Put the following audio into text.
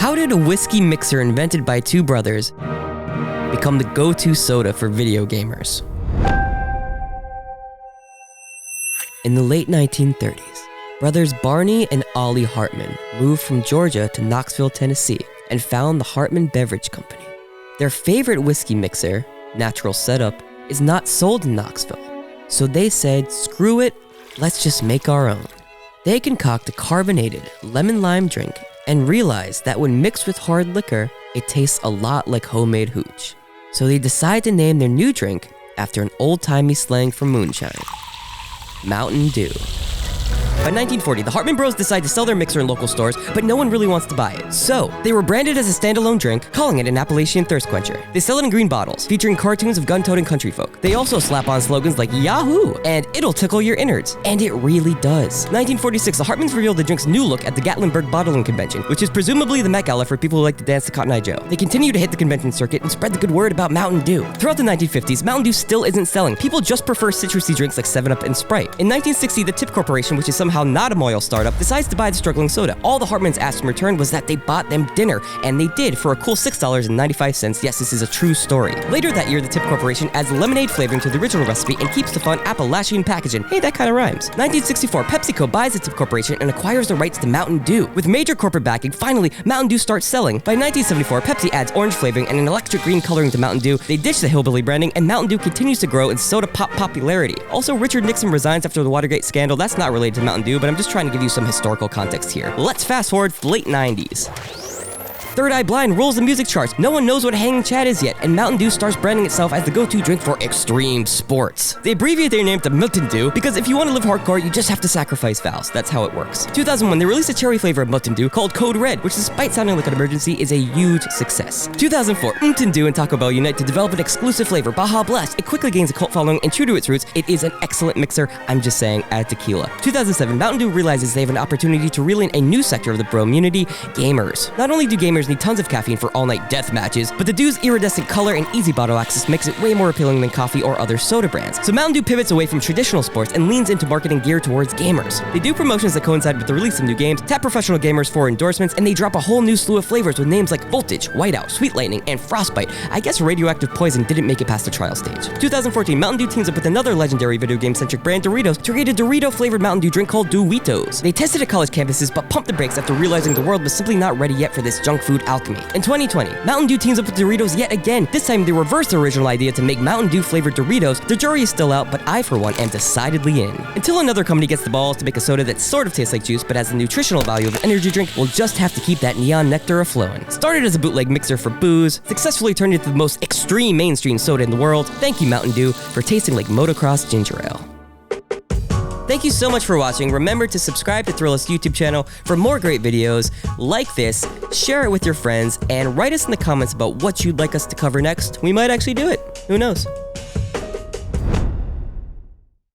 How did a whiskey mixer invented by two brothers become the go-to soda for video gamers? In the late 1930s, brothers Barney and Ollie Hartman moved from Georgia to Knoxville, Tennessee, and found the Hartman Beverage Company. Their favorite whiskey mixer, Natural Setup, is not sold in Knoxville, so they said, screw it, let's just make our own. They concoct a carbonated lemon-lime drink and realized that when mixed with hard liquor, it tastes a lot like homemade hooch. So they decide to name their new drink after an old-timey slang for moonshine, Mountain Dew. By 1940, the Hartman Bros decide to sell their mixer in local stores, but no one really wants to buy it. So, they were branded as a standalone drink, calling it an Appalachian thirst quencher. They sell it in green bottles, featuring cartoons of gun-toting country folk. They also slap on slogans like Yahoo! And it'll tickle your innards. And it really does. 1946, the Hartmans revealed the drink's new look at the Gatlinburg Bottling Convention, which is presumably the Met Gala for people who like to dance to Cotton Eye Joe. They continue to hit the convention circuit and spread the good word about Mountain Dew. Throughout the 1950s, Mountain Dew still isn't selling. People just prefer citrusy drinks like 7-Up and Sprite. In 1960, the Tip Corporation, which is somehow not a Moyle startup, decides to buy the struggling soda. All the Hartmans asked in return was that they bought them dinner, and they did for a cool $6.95. Yes, this is a true story. Later that year, the Tip Corporation adds lemonade flavoring to the original recipe and keeps the fun Appalachian packaging. Hey, that kind of rhymes. 1964, PepsiCo buys the Tip Corporation and acquires the rights to Mountain Dew. With major corporate backing, finally, Mountain Dew starts selling. By 1974, Pepsi adds orange flavoring and an electric green coloring to Mountain Dew. They ditch the hillbilly branding, and Mountain Dew continues to grow in soda pop popularity. Also, Richard Nixon resigns after the Watergate scandal. That's not related to Mountain Dew, but I'm just trying to give you some historical context here. Let's fast forward to the late 90s. Third Eye Blind rules the music charts. No one knows what Hanging Chad is yet, and Mountain Dew starts branding itself as the go-to drink for extreme sports. They abbreviate their name to Mountain Dew because if you want to live hardcore, you just have to sacrifice vows. That's how it works. 2001, they released a cherry flavor of Mountain Dew called Code Red, which despite sounding like an emergency, is a huge success. 2004, Mountain Dew and Taco Bell unite to develop an exclusive flavor, Baja Blast. It quickly gains a cult following, and true to its roots, it is an excellent mixer. I'm just saying, add tequila. 2007, Mountain Dew realizes they have an opportunity to reel in a new sector of the bro community, gamers. Not only do gamers need tons of caffeine for all-night death matches, but the Dew's iridescent color and easy bottle access makes it way more appealing than coffee or other soda brands. So Mountain Dew pivots away from traditional sports and leans into marketing geared towards gamers. They do promotions that coincide with the release of new games, tap professional gamers for endorsements, and they drop a whole new slew of flavors with names like Voltage, Whiteout, Sweet Lightning, and Frostbite. I guess Radioactive Poison didn't make it past the trial stage. 2014, Mountain Dew teams up with another legendary video game-centric brand, Doritos, to create a Dorito-flavored Mountain Dew drink called Doritos. They tested at college campuses, but pumped the brakes after realizing the world was simply not ready yet for this junk food alchemy. In 2020, Mountain Dew teams up with Doritos yet again. This time they reversed the original idea to make Mountain Dew flavored Doritos. The jury is still out, but I for one am decidedly in. Until another company gets the balls to make a soda that sort of tastes like juice but has the nutritional value of an energy drink, we'll just have to keep that neon nectar a-flowing. Started as a bootleg mixer for booze, successfully turned into the most extreme mainstream soda in the world. Thank you, Mountain Dew, for tasting like motocross ginger ale. Thank you so much for watching. Remember to subscribe to Thrillist YouTube channel for more great videos like this, share it with your friends, and write us in the comments about what you'd like us to cover next. We might actually do it. Who knows?